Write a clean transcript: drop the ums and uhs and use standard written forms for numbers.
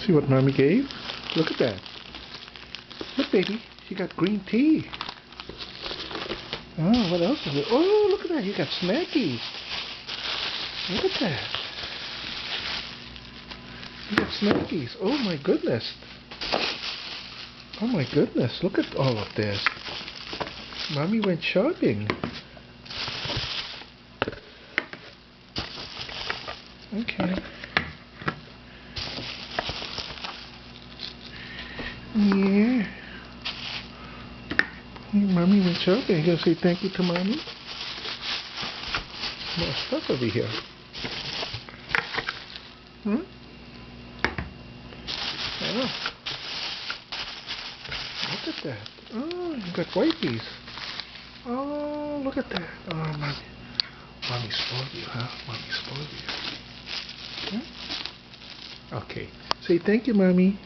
See what Mommy gave? Look at that. Look, baby, you got green tea. Oh, what else is it? Oh, look at that. You got snackies. Look at that. You got snackies. Oh, my goodness. Oh, my goodness. Look at all of this. Mommy went shopping. Okay. Yeah. Mommy went shopping. You gonna say thank you to Mommy? More stuff over here. Hmm? Oh. Look at that. Oh, you got whiteys. Oh, look at that. Oh, Mommy. Mommy spoiled you, huh? Mommy spoiled you. Hmm? Okay. Say thank you, Mommy.